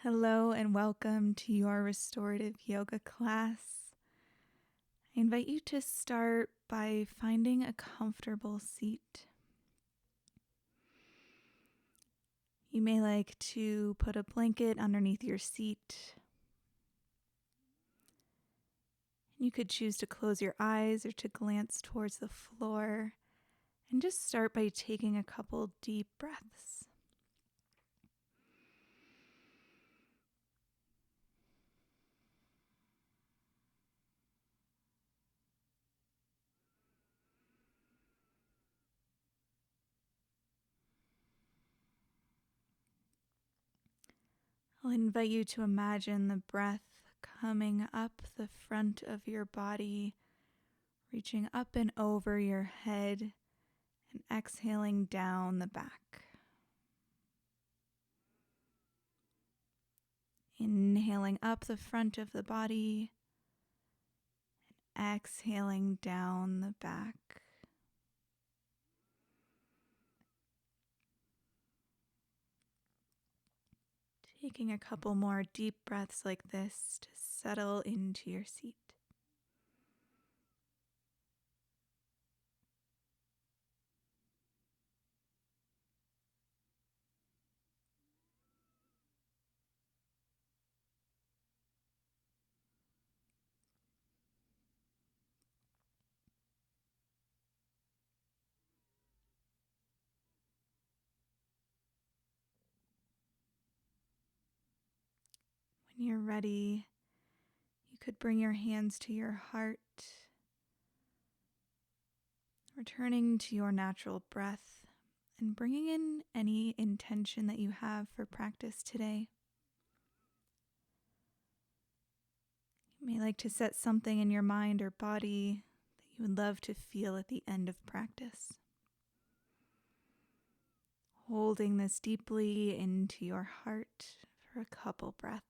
Hello and welcome to your restorative yoga class. I invite you to start by finding a comfortable seat. You may like to put a blanket underneath your seat. You could choose to close your eyes or to glance towards the floor and just start by taking a couple deep breaths. I'll invite you to imagine the breath coming up the front of your body, reaching up and over your head, and exhaling down the back. Inhaling up the front of the body, and exhaling down the back. Taking a couple more deep breaths like this to settle into your seat. When you're ready, you could bring your hands to your heart, returning to your natural breath and bringing in any intention that you have for practice today. You may like to set something in your mind or body that you would love to feel at the end of practice. Holding this deeply into your heart for a couple breaths.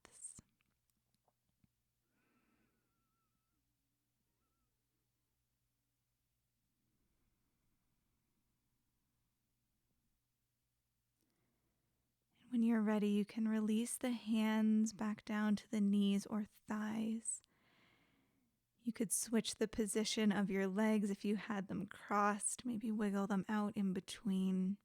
When you're ready, you can release the hands back down to the knees or thighs. You could switch the position of your legs if you had them crossed, maybe wiggle them out in between.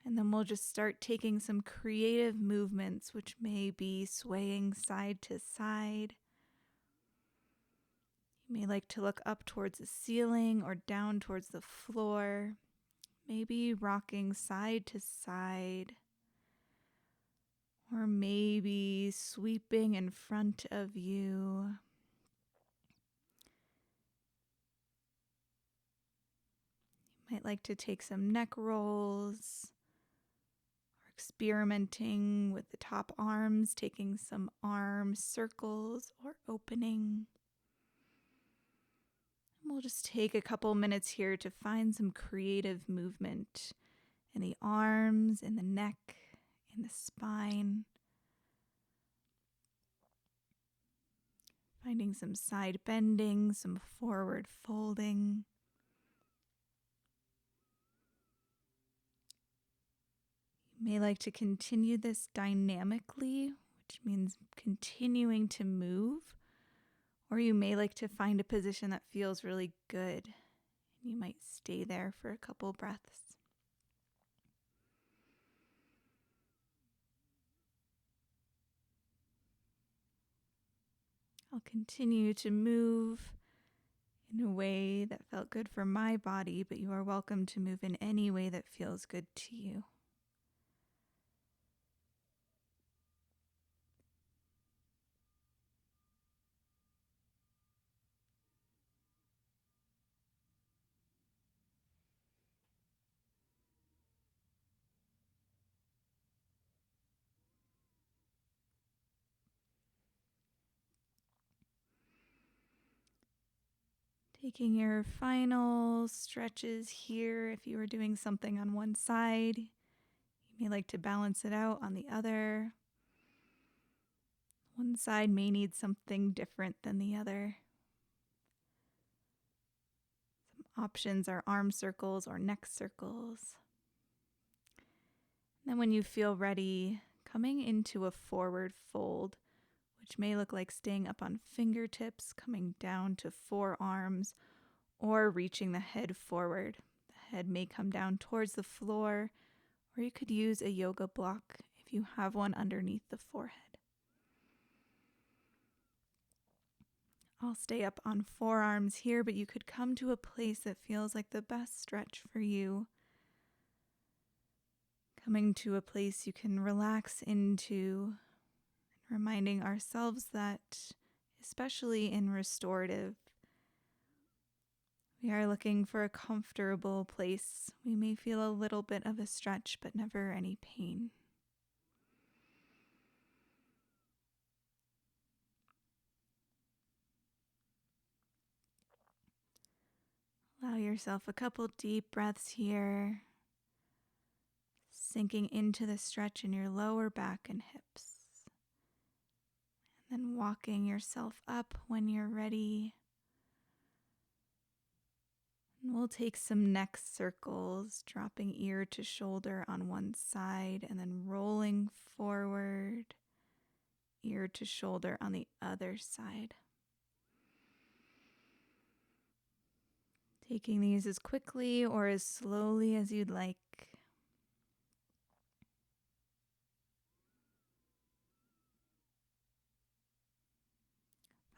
And then we'll just start taking some creative movements, which may be swaying side to side. You may like to look up towards the ceiling or down towards the floor. Maybe rocking side to side, or maybe sweeping in front of you. You might like to take some neck rolls, or experimenting with the top arms, taking some arm circles or opening. We'll just take a couple minutes here to find some creative movement in the arms, in the neck, in the spine. Finding some side bending, some forward folding. You may like to continue this dynamically, which means continuing to move. Or you may like to find a position that feels really good. You might stay there for a couple breaths. I'll continue to move in a way that felt good for my body, but you are welcome to move in any way that feels good to you. Taking your final stretches here. If you were doing something on one side, you may like to balance it out on the other. One side may need something different than the other. Some options are arm circles or neck circles. Then when you feel ready, coming into a forward fold, which may look like staying up on fingertips, coming down to forearms, or reaching the head forward. The head may come down towards the floor, or you could use a yoga block if you have one underneath the forehead. I'll stay up on forearms here, but you could come to a place that feels like the best stretch for you. Coming to a place you can relax into, reminding ourselves that, especially in restorative, we are looking for a comfortable place. We may feel a little bit of a stretch, but never any pain. Allow yourself a couple deep breaths here, sinking into the stretch in your lower back and hips. And then walking yourself up when you're ready. And we'll take some neck circles, dropping ear to shoulder on one side and then rolling forward, ear to shoulder on the other side. Taking these as quickly or as slowly as you'd like.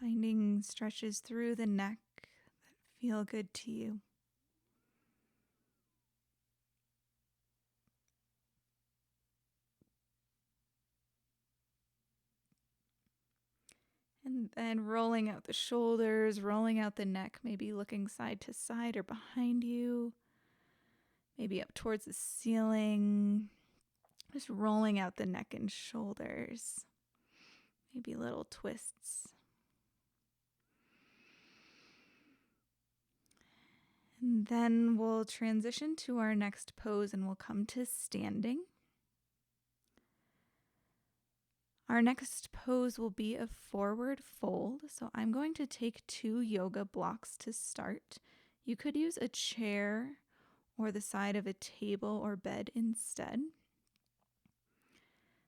Finding stretches through the neck that feel good to you. And then rolling out the shoulders, rolling out the neck, maybe looking side to side or behind you, maybe up towards the ceiling. Just rolling out the neck and shoulders, maybe little twists. And then we'll transition to our next pose and we'll come to standing. Our next pose will be a forward fold. So I'm going to take 2 yoga blocks to start. You could use a chair or the side of a table or bed instead.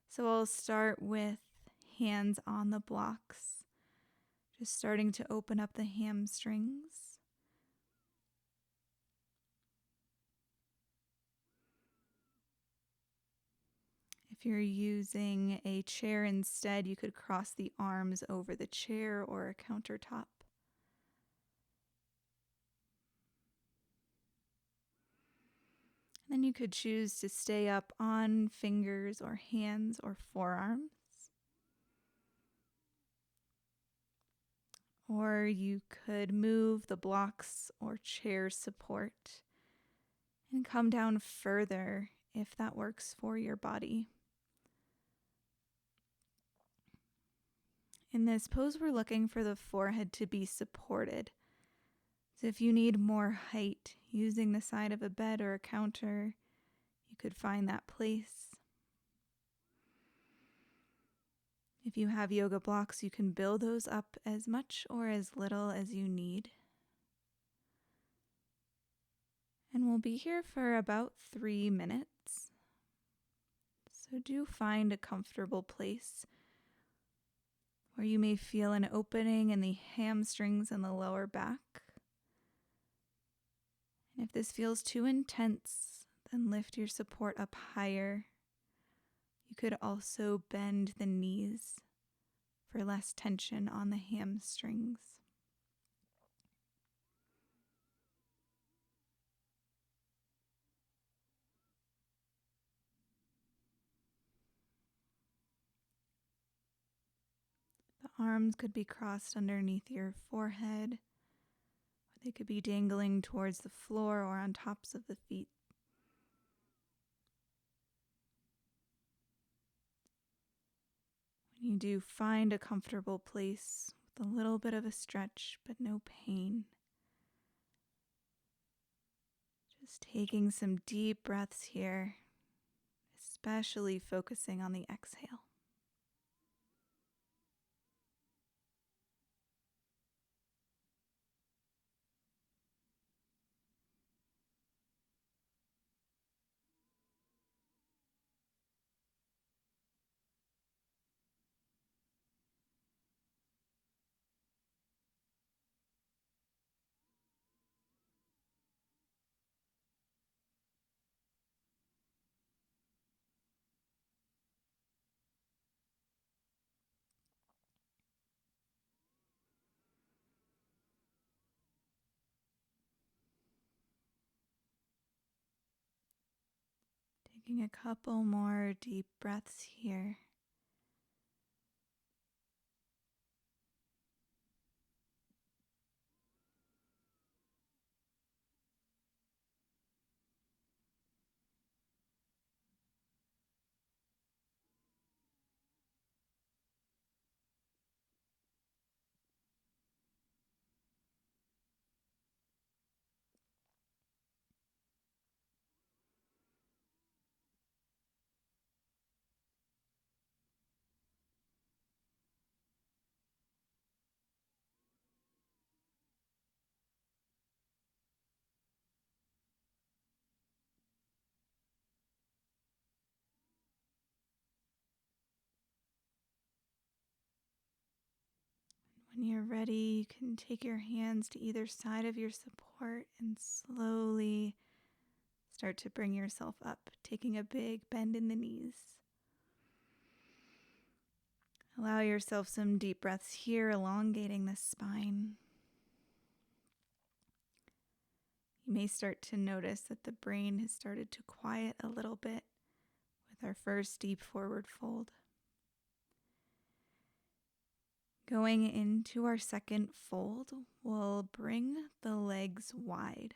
So I'll start with hands on the blocks, just starting to open up the hamstrings. If you're using a chair instead, you could cross the arms over the chair or a countertop. And then you could choose to stay up on fingers or hands or forearms. Or you could move the blocks or chair support and come down further if that works for your body. In this pose, we're looking for the forehead to be supported. So if you need more height, using the side of a bed or a counter, you could find that place. If you have yoga blocks, you can build those up as much or as little as you need. And we'll be here for about 3 minutes. So do find a comfortable place where you may feel an opening in the hamstrings and the lower back. And if this feels too intense, then lift your support up higher. You could also bend the knees for less tension on the hamstrings. The arms could be crossed underneath your forehead, or they could be dangling towards the floor or on tops of the feet. When you do find a comfortable place with a little bit of a stretch but no pain, just taking some deep breaths here, especially focusing on the exhale. Taking a couple more deep breaths here. When you're ready, you can take your hands to either side of your support and slowly start to bring yourself up, taking a big bend in the knees. Allow yourself some deep breaths here, elongating the spine. You may start to notice that the brain has started to quiet a little bit with our first deep forward fold. Going into our second fold, we'll bring the legs wide.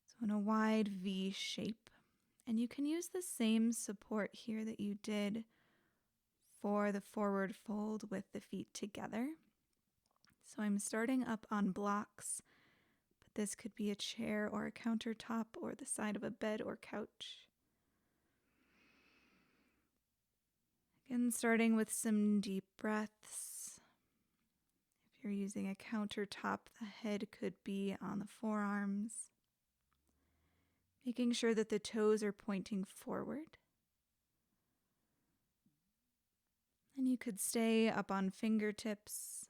So in a wide V shape. And you can use the same support here that you did for the forward fold with the feet together. So I'm starting up on blocks, but this could be a chair or a countertop or the side of a bed or couch. Again, starting with some deep breaths. If you're using a countertop, the head could be on the forearms. Making sure that the toes are pointing forward. And you could stay up on fingertips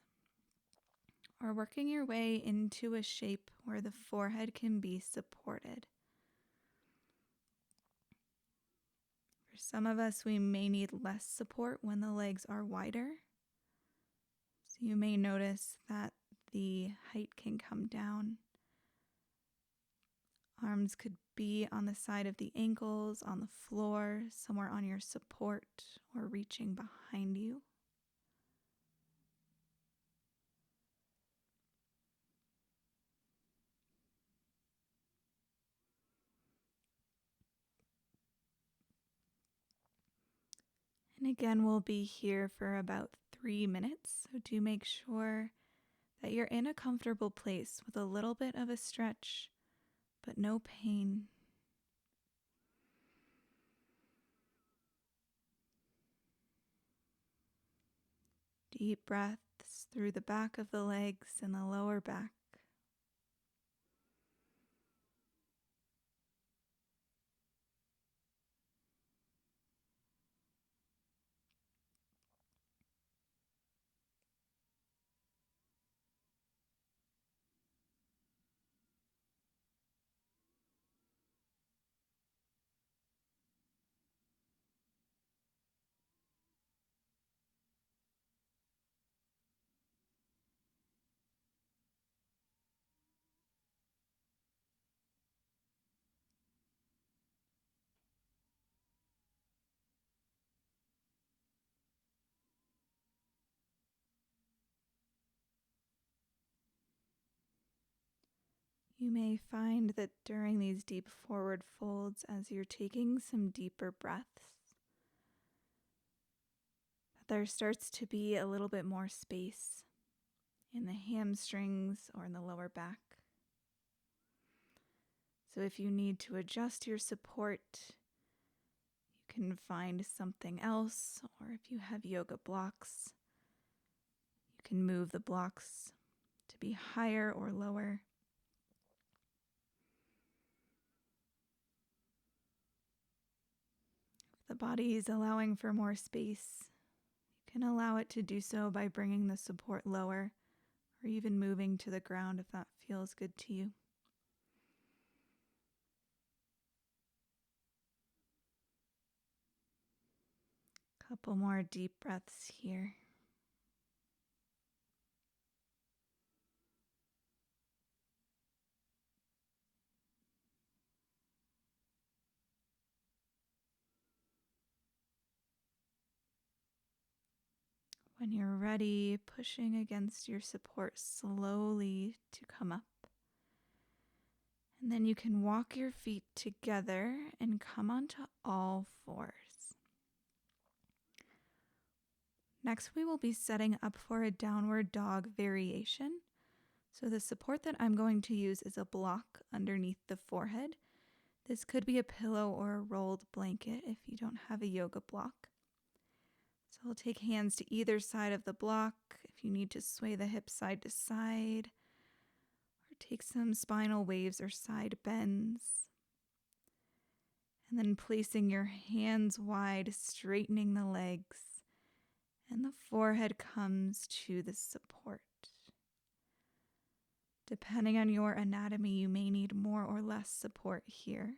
or working your way into a shape where the forehead can be supported. For some of us, we may need less support when the legs are wider. So you may notice that the height can come down. Arms could be on the side of the ankles, on the floor, somewhere on your support, or reaching behind you. And again, we'll be here for about 3 minutes, so do make sure that you're in a comfortable place with a little bit of a stretch, but no pain. Deep breaths through the back of the legs and the lower back. You may find that during these deep forward folds, as you're taking some deeper breaths, that there starts to be a little bit more space in the hamstrings or in the lower back. So if you need to adjust your support, you can find something else, or if you have yoga blocks, you can move the blocks to be higher or lower. If the body is allowing for more space, you can allow it to do so by bringing the support lower or even moving to the ground if that feels good to you. Couple more deep breaths here. When you're ready, pushing against your support slowly to come up. And then you can walk your feet together and come onto all fours. Next, we will be setting up for a downward dog variation. So the support that I'm going to use is a block underneath the forehead. This could be a pillow or a rolled blanket if you don't have a yoga block. So we'll take hands to either side of the block if you need to sway the hips side to side, or take some spinal waves or side bends. And then placing your hands wide, straightening the legs, and the forehead comes to the support. Depending on your anatomy, you may need more or less support here.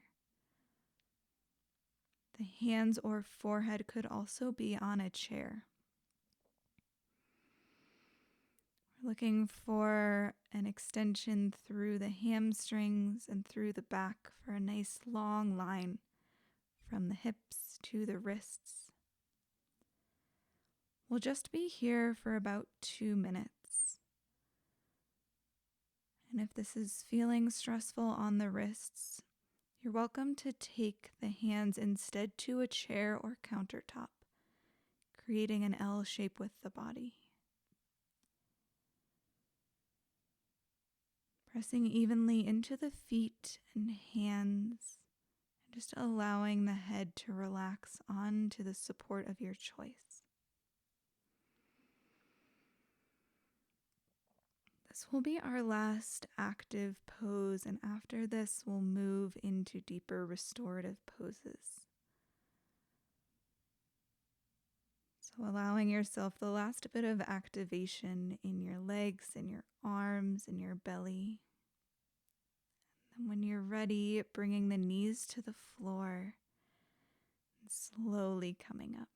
The hands or forehead could also be on a chair. We're looking for an extension through the hamstrings and through the back for a nice long line from the hips to the wrists. We'll just be here for about 2 minutes. And if this is feeling stressful on the wrists, you're welcome to take the hands instead to a chair or countertop, creating an L shape with the body. Pressing evenly into the feet and hands, and just allowing the head to relax onto the support of your choice. This will be our last active pose, and after this, we'll move into deeper restorative poses. So allowing yourself the last bit of activation in your legs, in your arms, in your belly. And when you're ready, bringing the knees to the floor and slowly coming up.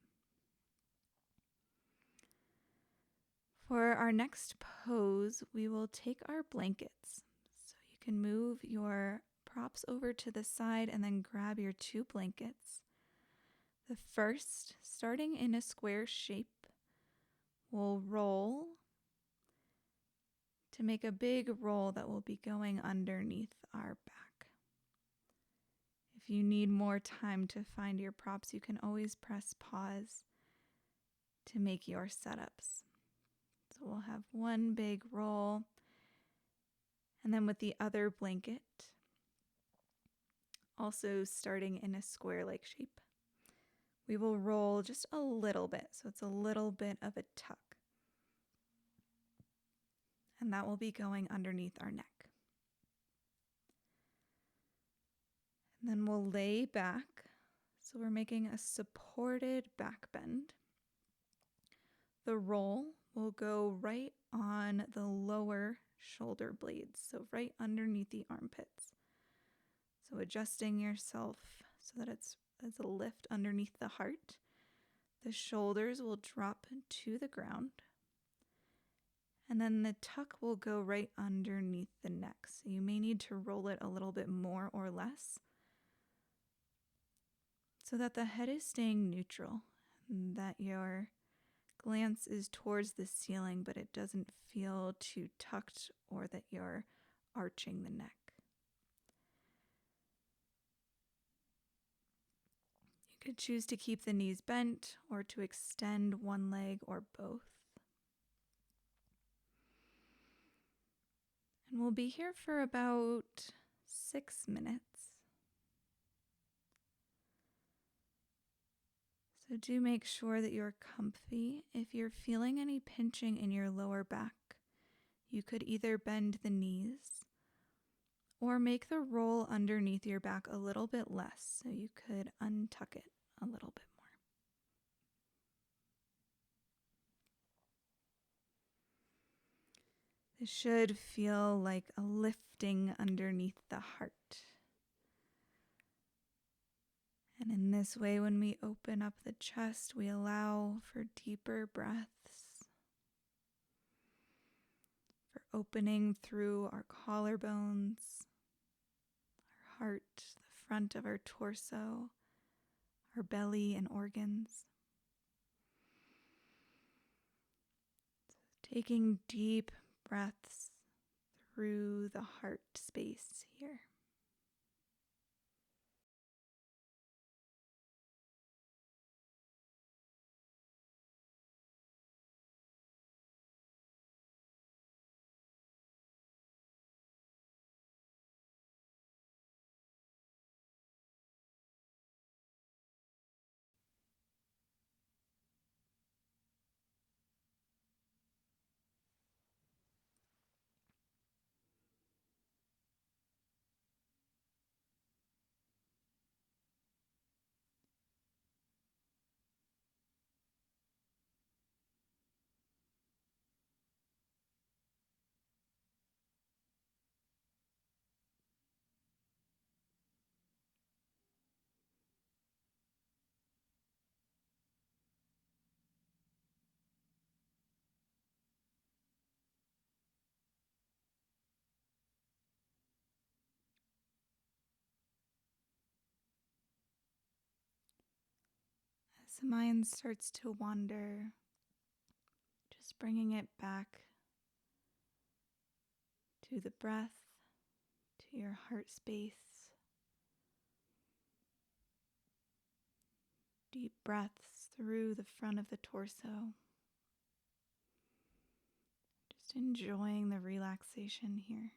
For our next pose, we will take our blankets. So you can move your props over to the side and then grab your 2 blankets. The first, starting in a square shape, will roll to make a big roll that will be going underneath our back. If you need more time to find your props, you can always press pause to make your setups. So we'll have one big roll, and then with the other blanket, also starting in a square-like shape, we will roll just a little bit, so it's a little bit of a tuck. And that will be going underneath our neck. And then we'll lay back, so we're making a supported back bend. The roll will go right on the lower shoulder blades, so right underneath the armpits. So adjusting yourself so that it's as a lift underneath the heart. The shoulders will drop to the ground. And then the tuck will go right underneath the neck. So you may need to roll it a little bit more or less so that the head is staying neutral and that your glance is towards the ceiling, but it doesn't feel too tucked or that you're arching the neck. You could choose to keep the knees bent or to extend one leg or both. And we'll be here for about 6 minutes. So do make sure that you're comfy. If you're feeling any pinching in your lower back, you could either bend the knees or make the roll underneath your back a little bit less, so you could untuck it a little bit more. This should feel like a lifting underneath the heart. And in this way, when we open up the chest, we allow for deeper breaths, for opening through our collarbones, our heart, the front of our torso, our belly and organs. Taking deep breaths through the heart space here. As the mind starts to wander, just bringing it back to the breath, to your heart space. Deep breaths through the front of the torso. Just enjoying the relaxation here.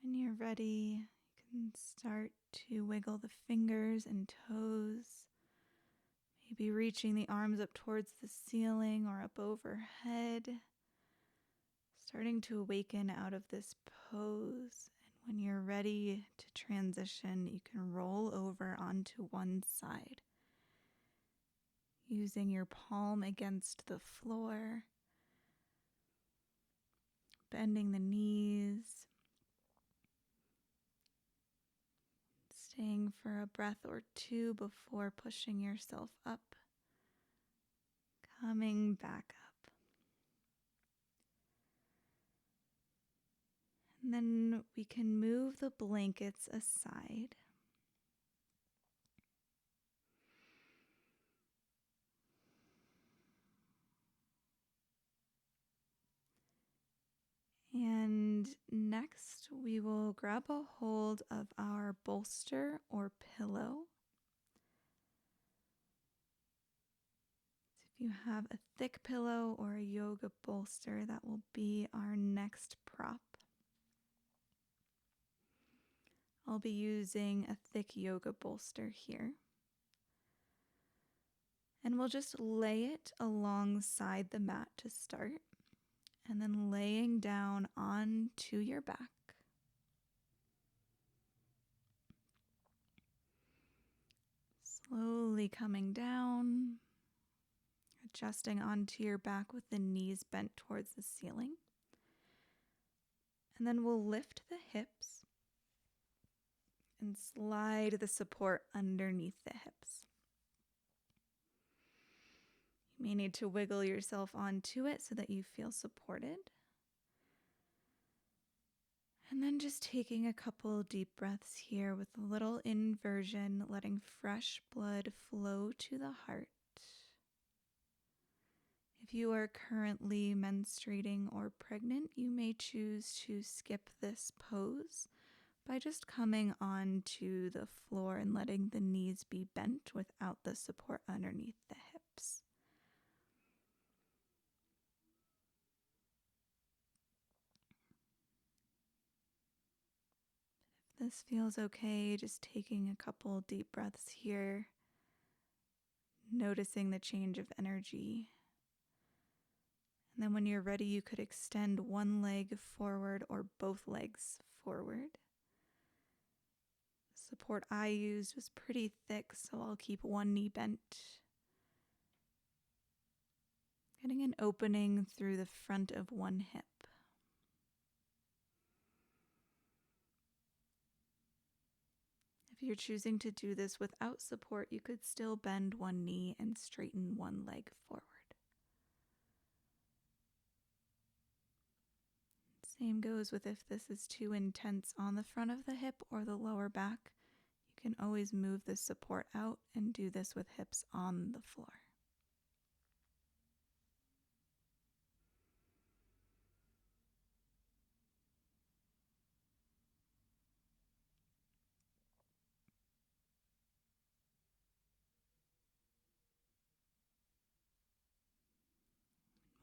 When you're ready, you can start to wiggle the fingers and toes, maybe reaching the arms up towards the ceiling or up overhead, starting to awaken out of this pose. And when you're ready to transition, you can roll over onto one side, using your palm against the floor, bending the knees, staying for a breath or two before pushing yourself up, coming back up. And then we can move the blankets aside. And next, we will grab a hold of our bolster or pillow. So if you have a thick pillow or a yoga bolster, that will be our next prop. I'll be using a thick yoga bolster here. And we'll just lay it alongside the mat to start, and then laying down onto your back. Slowly coming down, adjusting onto your back with the knees bent towards the ceiling. And then we'll lift the hips and slide the support underneath the hips. You may need to wiggle yourself onto it so that you feel supported. And then just taking a couple deep breaths here with a little inversion, letting fresh blood flow to the heart. If you are currently menstruating or pregnant, you may choose to skip this pose by just coming onto the floor and letting the knees be bent without the support underneath the hips. If this feels okay, just taking a couple deep breaths here, noticing the change of energy. And then when you're ready, you could extend one leg forward or both legs forward. The support I used was pretty thick, so I'll keep one knee bent. Getting an opening through the front of one hip. If you're choosing to do this without support, you could still bend one knee and straighten one leg forward. Same goes with if this is too intense on the front of the hip or the lower back. You can always move the support out and do this with hips on the floor.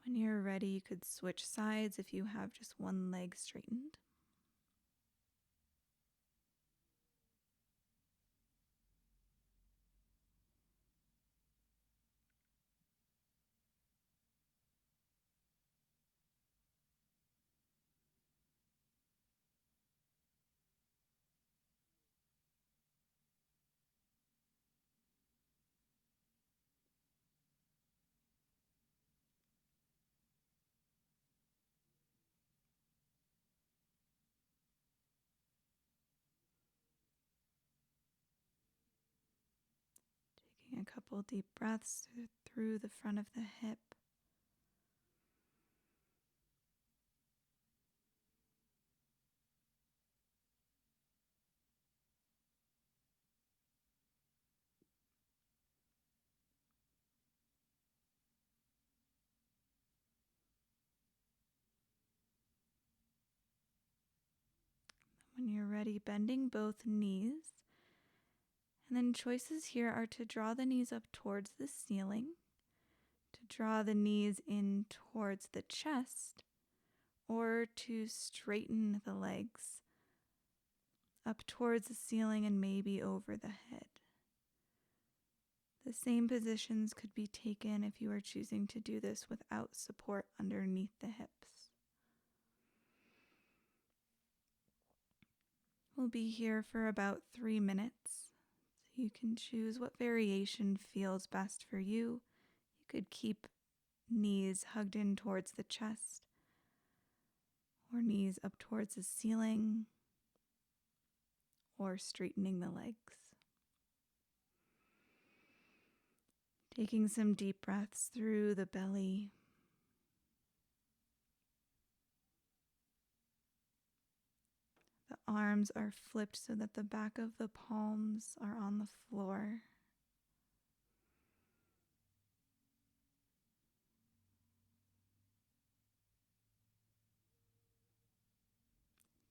When you're ready, you could switch sides if you have just one leg straightened. Taking a couple deep breaths through the front of the hip. When you're ready, bending both knees. And then choices here are to draw the knees up towards the ceiling, to draw the knees in towards the chest, or to straighten the legs up towards the ceiling and maybe over the head. The same positions could be taken if you are choosing to do this without support underneath the hips. We'll be here for about 3 minutes. So you can choose what variation feels best for you. You could keep knees hugged in towards the chest, or knees up towards the ceiling, or straightening the legs. Taking some deep breaths through the belly. The arms are flipped so that the back of the palms are on the floor.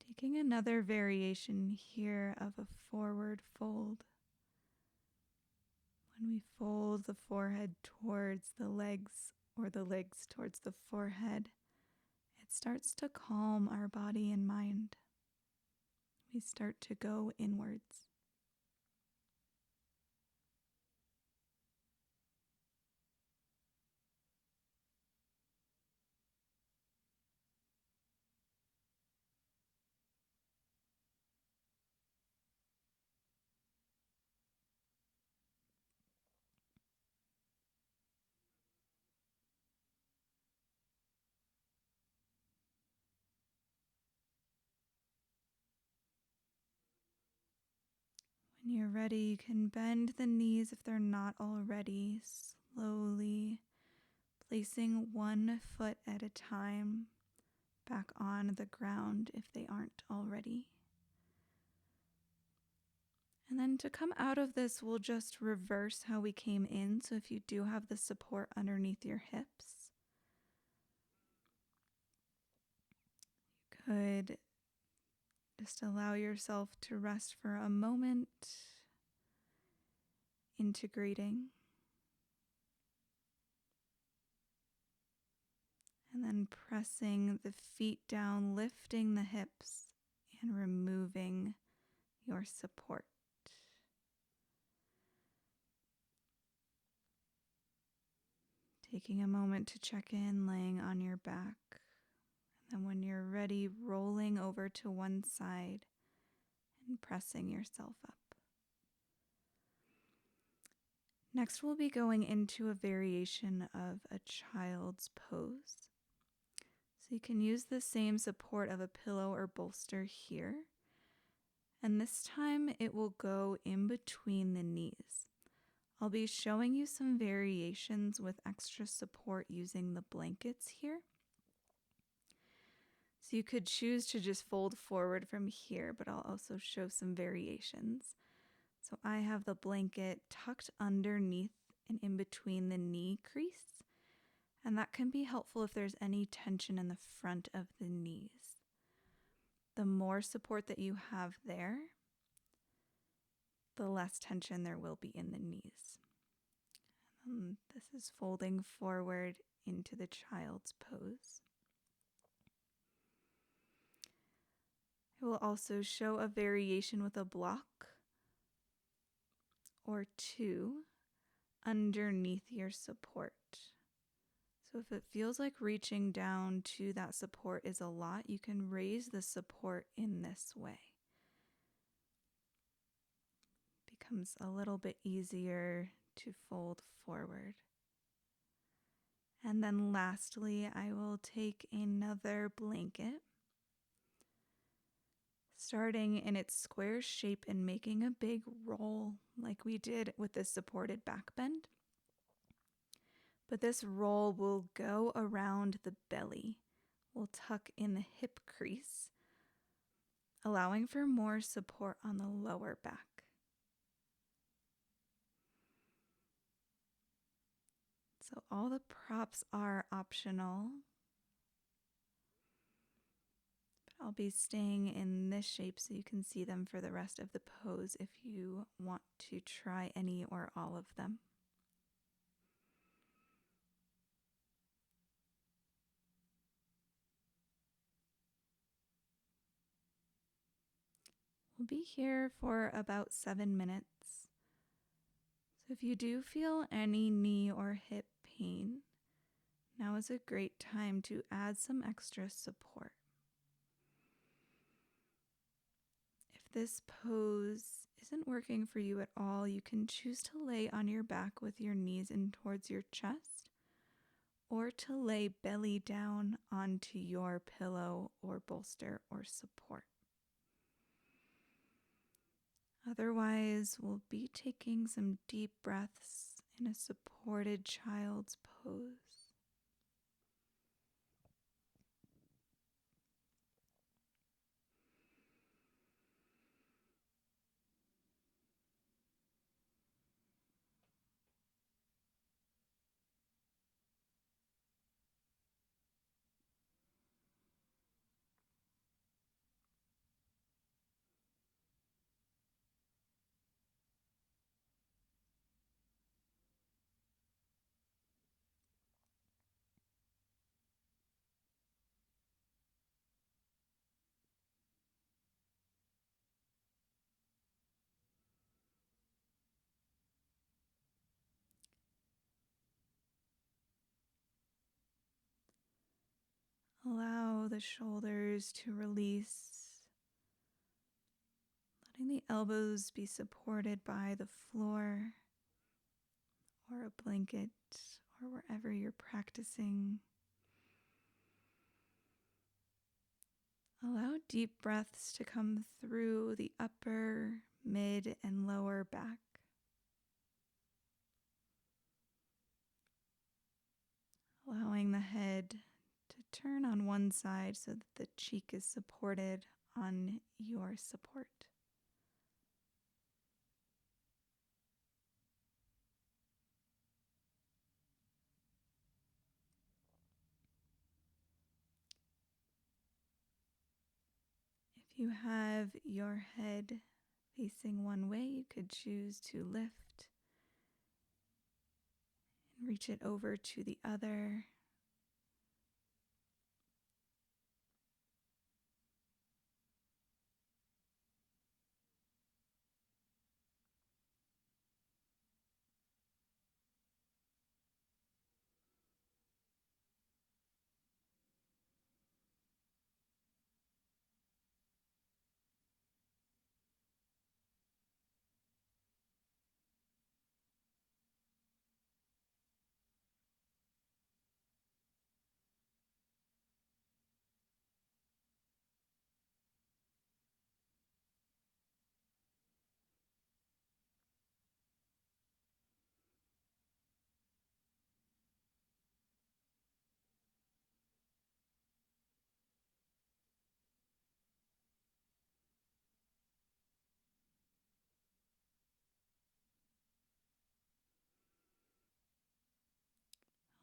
Taking another variation here of a forward fold. When we fold the forehead towards the legs or the legs towards the forehead, it starts to calm our body and mind. We start to go inwards. When you're ready, you can bend the knees if they're not already, slowly placing one foot at a time back on the ground if they aren't already. And then to come out of this, we'll just reverse how we came in. So if you do have the support underneath your hips, you could just allow yourself to rest for a moment, integrating. And then pressing the feet down, lifting the hips, and removing your support. Taking a moment to check in, laying on your back. And then when you're ready, rolling over to one side and pressing yourself up. Next, we'll be going into a variation of a child's pose. So you can use the same support of a pillow or bolster here. And this time it will go in between the knees. I'll be showing you some variations with extra support using the blankets here. So you could choose to just fold forward from here, but I'll also show some variations. So I have the blanket tucked underneath and in between the knee crease, and that can be helpful if there's any tension in the front of the knees. The more support that you have there, the less tension there will be in the knees. This is folding forward into the child's pose. It will also show a variation with a block or two underneath your support. So if it feels like reaching down to that support is a lot, you can raise the support in this way. It becomes a little bit easier to fold forward. And then lastly, I will take another blanket, starting in its square shape and making a big roll like we did with the supported back bend. But this roll will go around the belly. We'll tuck in the hip crease, allowing for more support on the lower back. So all the props are optional. But I'll be staying in this shape so you can see them for the rest of the pose if you want to try any or all of them. We'll be here for about 7 minutes. So if you do feel any knee or hip pain, now is a great time to add some extra support. If this pose isn't working for you at all, you can choose to lay on your back with your knees in towards your chest, or to lay belly down onto your pillow or bolster or support. Otherwise, we'll be taking some deep breaths in a supported child's pose. Allow the shoulders to release, letting the elbows be supported by the floor or a blanket or wherever you're practicing. Allow deep breaths to come through the upper, mid, and lower back. Allowing the head to turn on one side so that the cheek is supported on your support. If you have your head facing one way, you could choose to lift and reach it over to the other.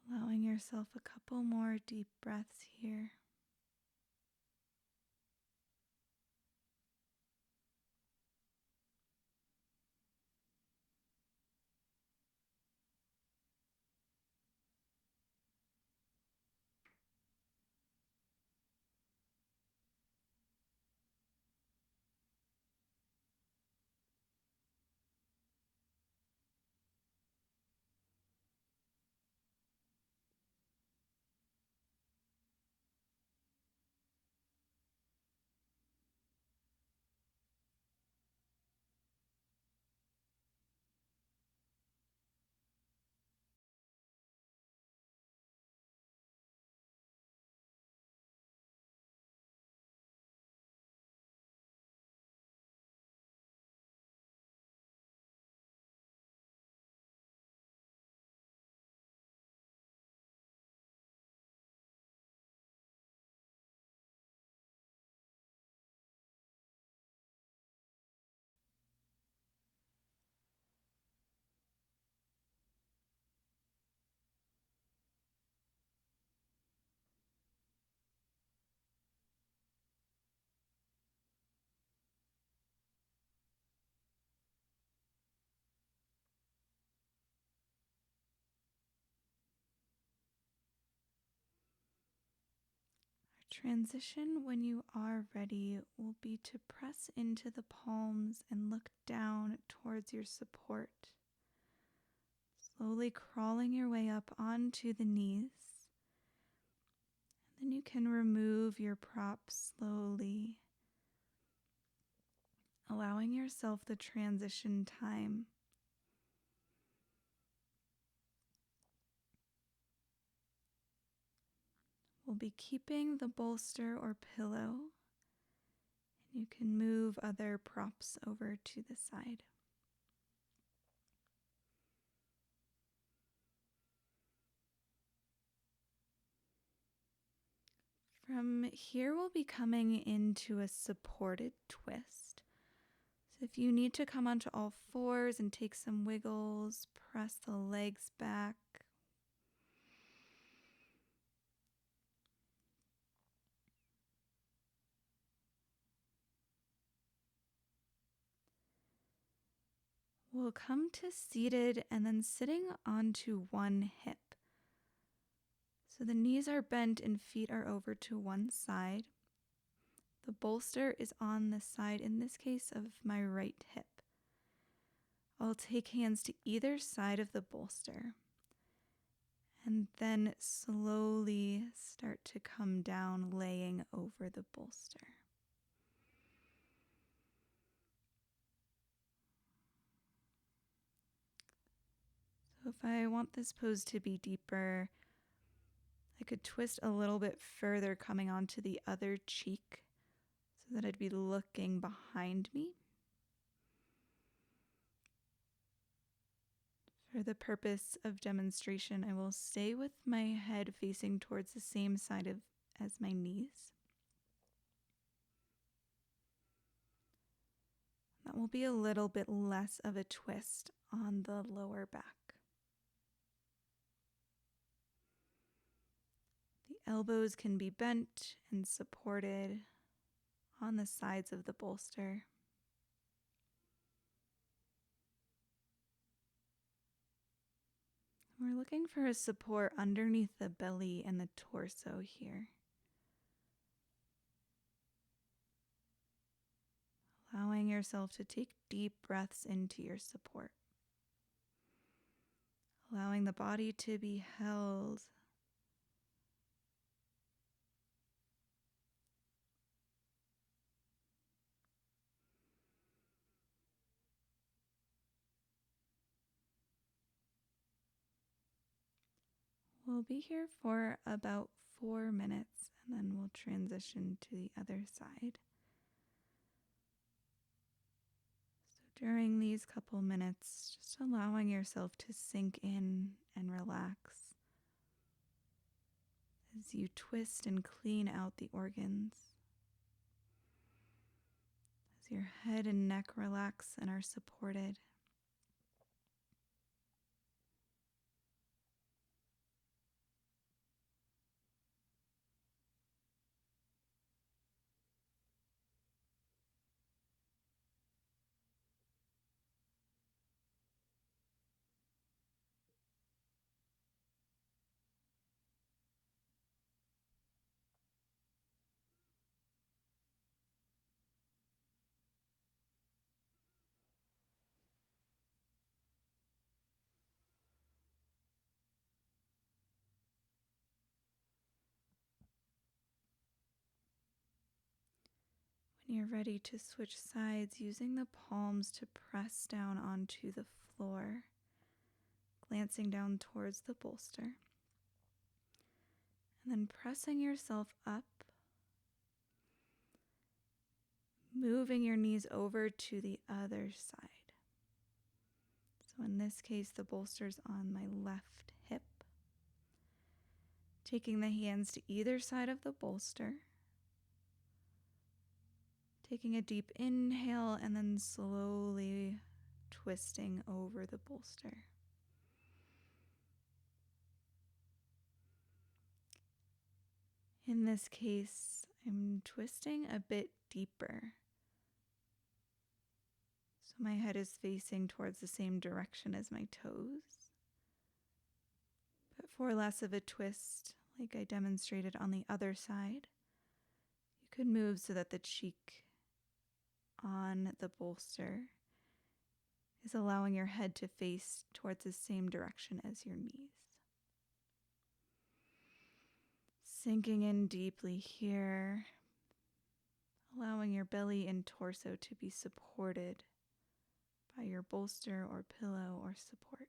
Allowing yourself a couple more deep breaths here. Transition when you are ready will be to press into the palms and look down towards your support. Slowly crawling your way up onto the knees. And then you can remove your prop slowly, allowing yourself the transition time. We'll be keeping the bolster or pillow. You can move other props over to the side. From here, we'll be coming into a supported twist. So if you need to come onto all fours and take some wiggles, press the legs back. We'll come to seated and then sitting onto one hip. So the knees are bent and feet are over to one side. The bolster is on the side, in this case, of my right hip. I'll take hands to either side of the bolster and then slowly start to come down, laying over the bolster. So if I want this pose to be deeper, I could twist a little bit further coming onto the other cheek so that I'd be looking behind me. For the purpose of demonstration, I will stay with my head facing towards the same side of as my knees. That will be a little bit less of a twist on the lower back. The elbows can be bent and supported on the sides of the bolster. We're looking for a support underneath the belly and the torso here. Allowing yourself to take deep breaths into your support. Allowing the body to be held. We'll be here for about 4 minutes and then we'll transition to the other side. So during these couple minutes, just allowing yourself to sink in and relax as you twist and clean out the organs. As your head and neck relax and are supported. When you're ready to switch sides, using the palms to press down onto the floor, glancing down towards the bolster, and then pressing yourself up, moving your knees over to the other side. So in this case, the bolster's on my left hip. Taking the hands to either side of the bolster. Taking a deep inhale and then slowly twisting over the bolster. In this case, I'm twisting a bit deeper. So my head is facing towards the same direction as my toes. But for less of a twist, like I demonstrated on the other side, you could move so that the cheek on the bolster is allowing your head to face towards the same direction as your knees. Sinking in deeply here, allowing your belly and torso to be supported by your bolster or pillow or support.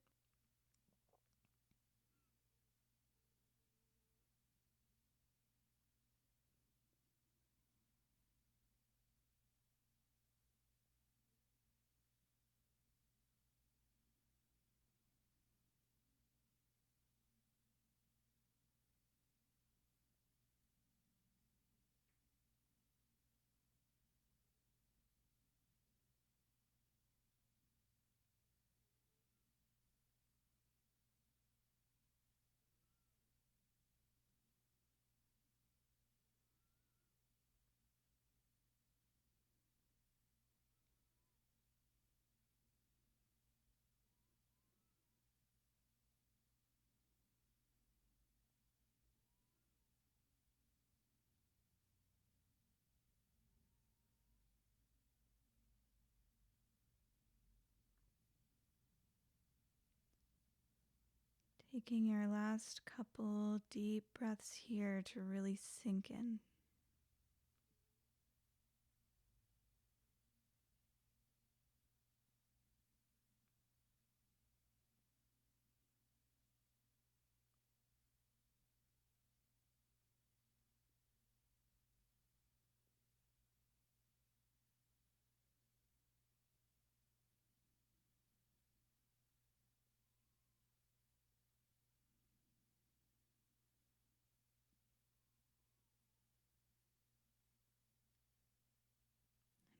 Taking your last couple deep breaths here to really sink in.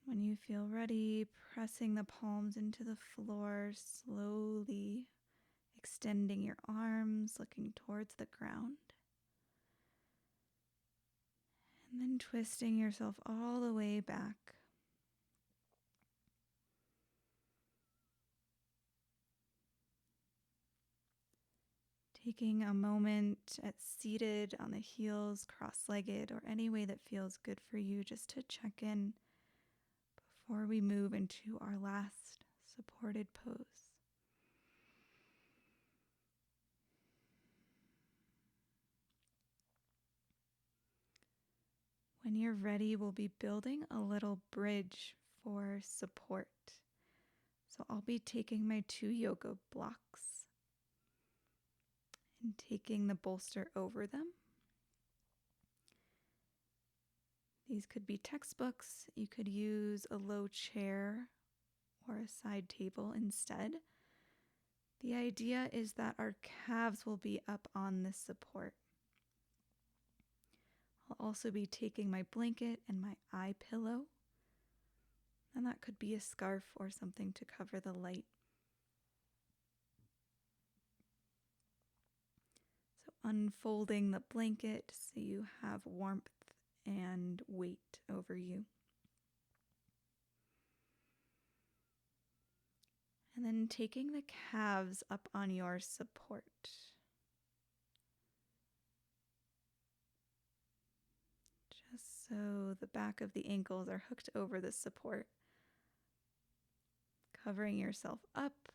When you feel ready, pressing the palms into the floor, slowly extending your arms, looking towards the ground. And then twisting yourself all the way back. Taking a moment at seated on the heels, cross-legged, or any way that feels good for you, just to check in before we move into our last supported pose. When you're ready, we'll be building a little bridge for support. So I'll be taking my 2 yoga blocks and taking the bolster over them. These could be textbooks. You could use a low chair or a side table instead. The idea is that our calves will be up on this support. I'll also be taking my blanket and my eye pillow, and that could be a scarf or something to cover the light. So unfolding the blanket so you have warmth and weight over you. And then taking the calves up on your support. Just so the back of the ankles are hooked over the support. Covering yourself up,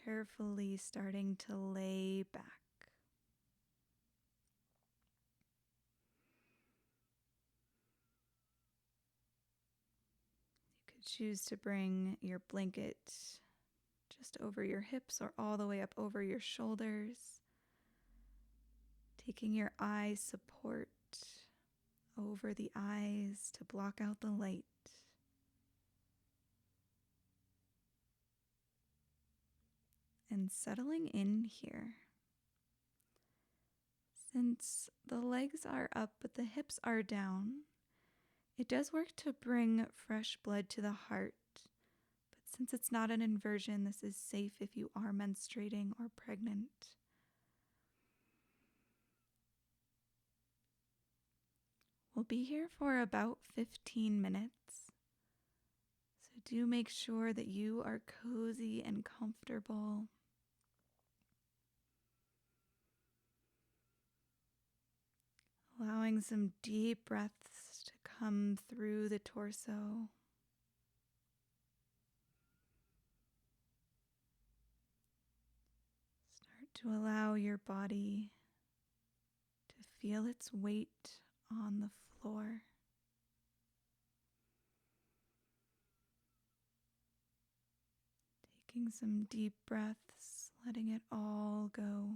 carefully starting to lay back. You could choose to bring your blanket just over your hips or all the way up over your shoulders. Taking your eye support over the eyes to block out the light. And settling in here. Since the legs are up but the hips are down, it does work to bring fresh blood to the heart. But since it's not an inversion, this is safe if you are menstruating or pregnant. We'll be here for about 15 minutes. So do make sure that you are cozy and comfortable. Allowing some deep breaths to come through the torso. Start to allow your body to feel its weight on the floor. Taking some deep breaths, letting it all go.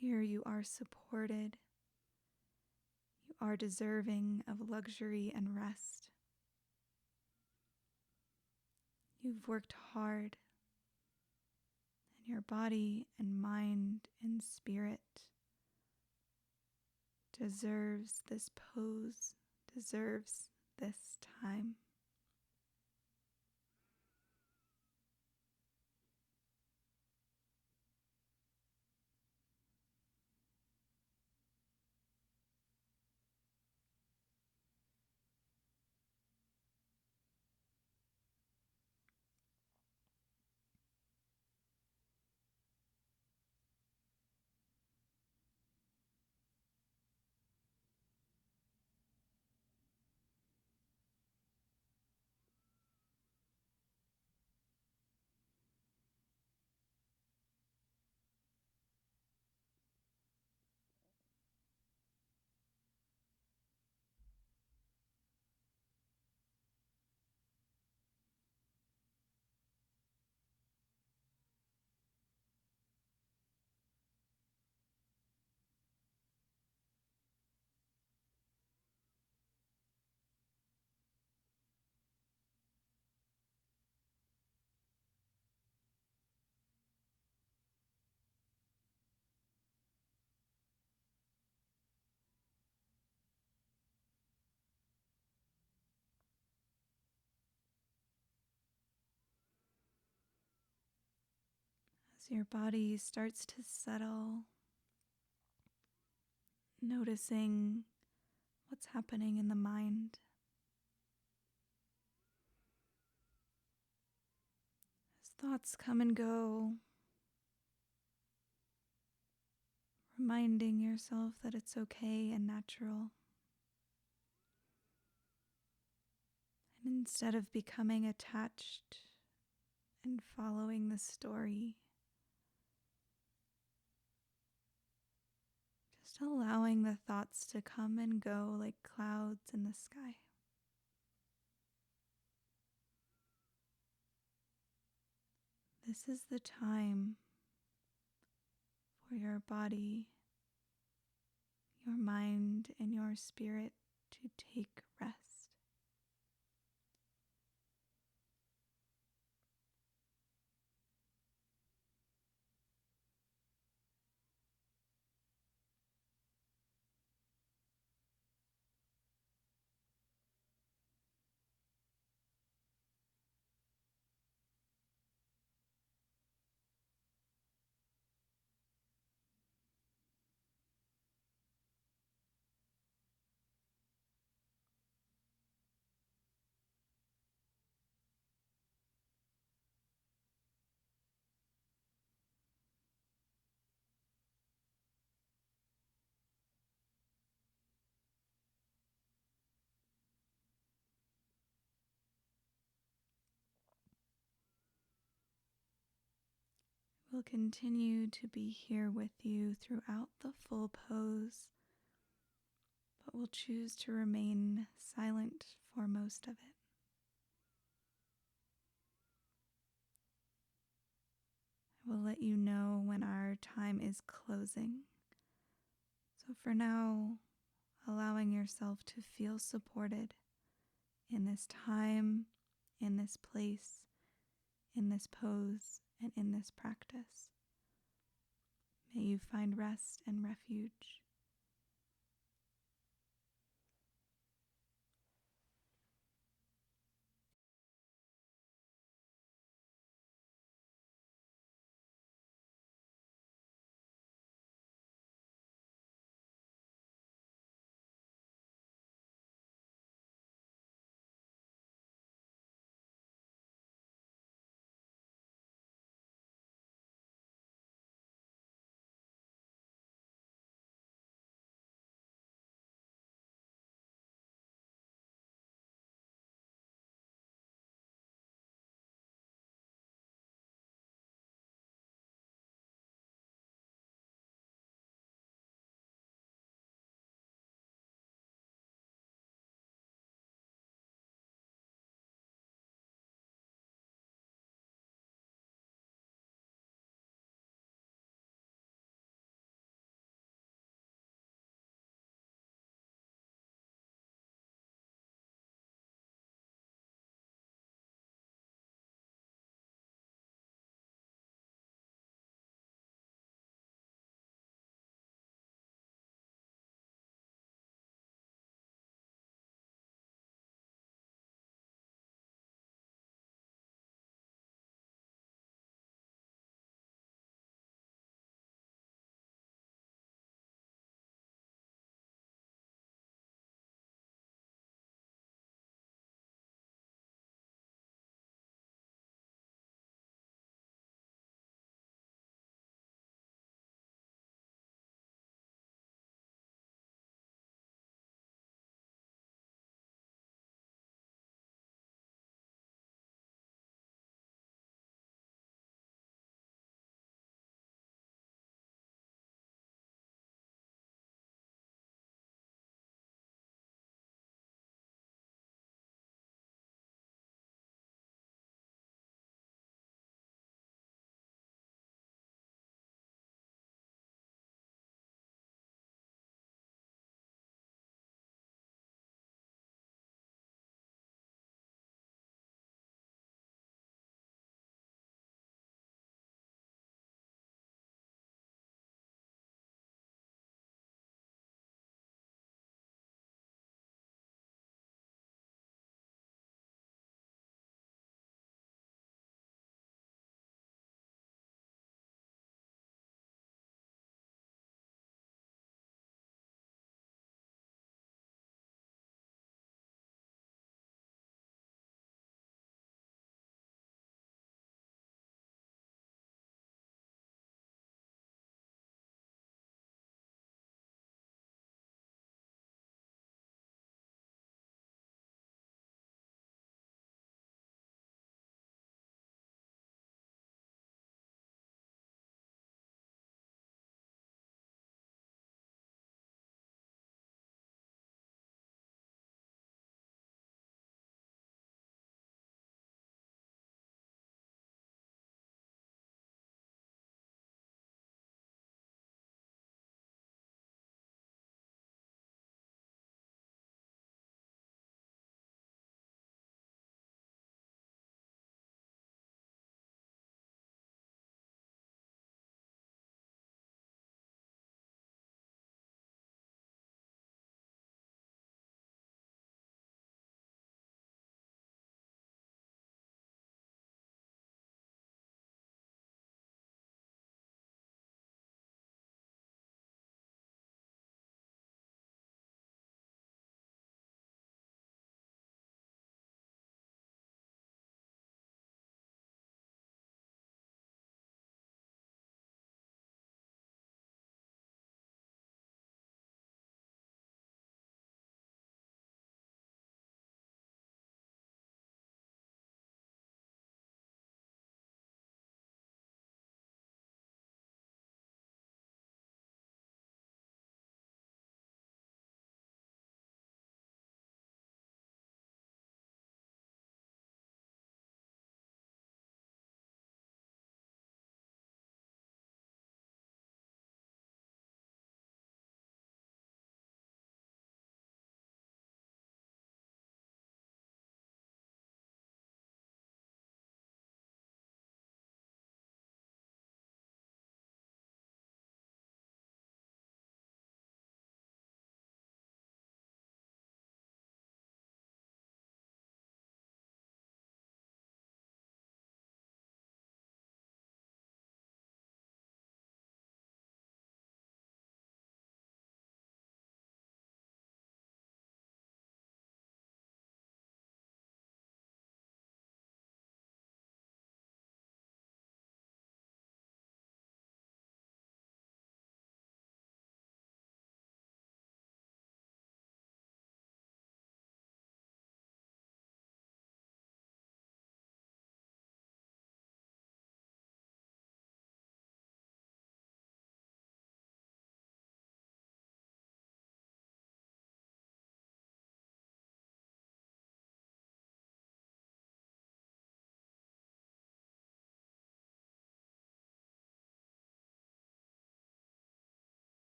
Here you are supported. You are deserving of luxury and rest. You've worked hard, and your body and mind and spirit deserves this pose, deserves this time. As your body starts to settle, noticing what's happening in the mind. As thoughts come and go, reminding yourself that it's okay and natural. And instead of becoming attached and following the story, just allowing the thoughts to come and go like clouds in the sky. This is the time for your body, your mind, and your spirit to take rest. We'll continue to be here with you throughout the full pose, but we'll choose to remain silent for most of it. I will let you know when our time is closing. So for now, allowing yourself to feel supported in this time, in this place, in this pose, and in this practice. May you find rest and refuge.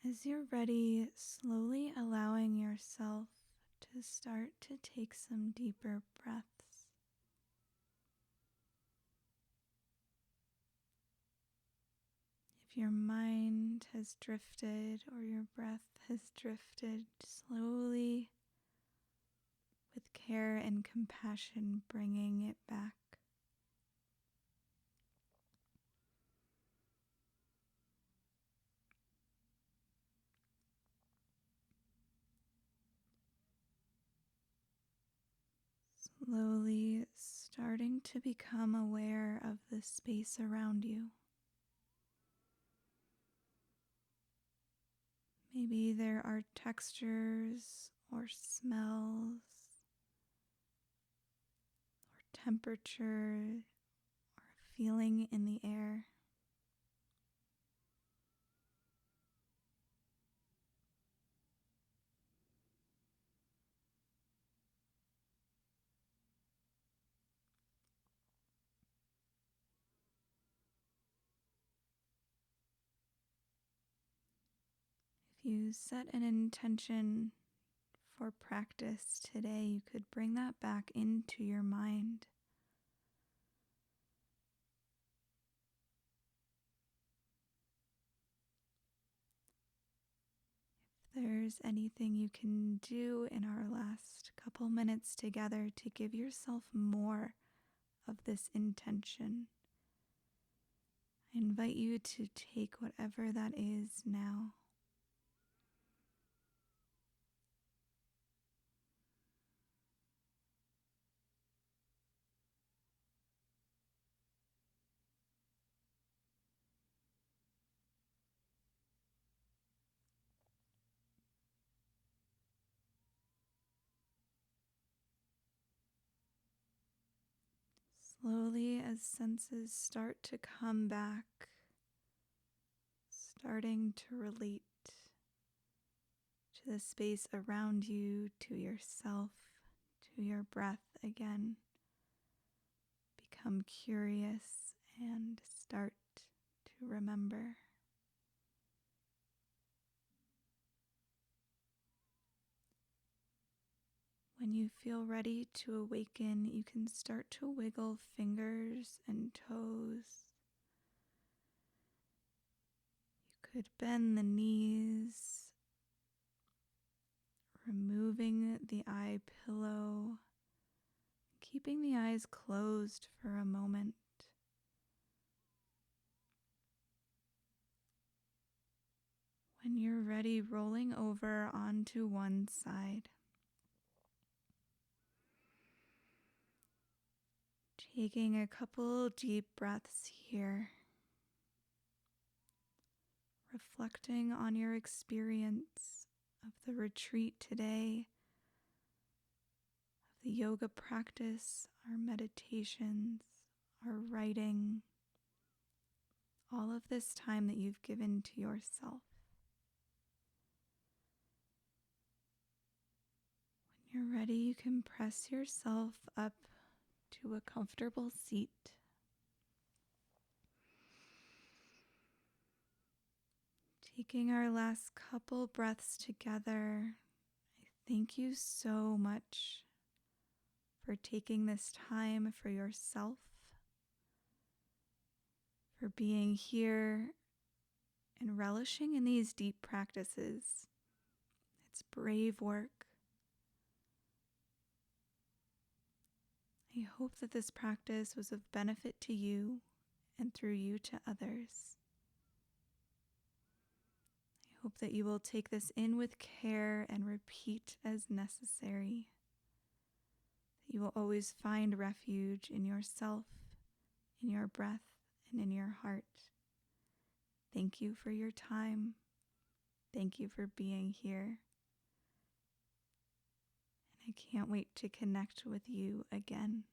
As you're ready, slowly allowing yourself to start to take some deeper breaths. If your mind has drifted or your breath has drifted, slowly, with care and compassion, bringing it back. Slowly starting to become aware of the space around you. Maybe there are textures or smells or temperature or feeling in the air. If you set an intention for practice today, you could bring that back into your mind. If there's anything you can do in our last couple minutes together to give yourself more of this intention, I invite you to take whatever that is now. Slowly, as senses start to come back, starting to relate to the space around you, to yourself, to your breath again. Become curious and start to remember. When you feel ready to awaken, you can start to wiggle fingers and toes. You could bend the knees, removing the eye pillow, keeping the eyes closed for a moment. When you're ready, rolling over onto one side. Taking a couple deep breaths here. Reflecting on your experience of the retreat today, of the yoga practice, our meditations, our writing, all of this time that you've given to yourself. When you're ready, you can press yourself up to a comfortable seat. Taking our last couple breaths together, I thank you so much for taking this time for yourself, for being here and relishing in these deep practices. It's brave work. I hope that this practice was of benefit to you and through you to others. I hope that you will take this in with care and repeat as necessary. That you will always find refuge in yourself, in your breath, and in your heart. Thank you for your time. Thank you for being here. And I can't wait to connect with you again.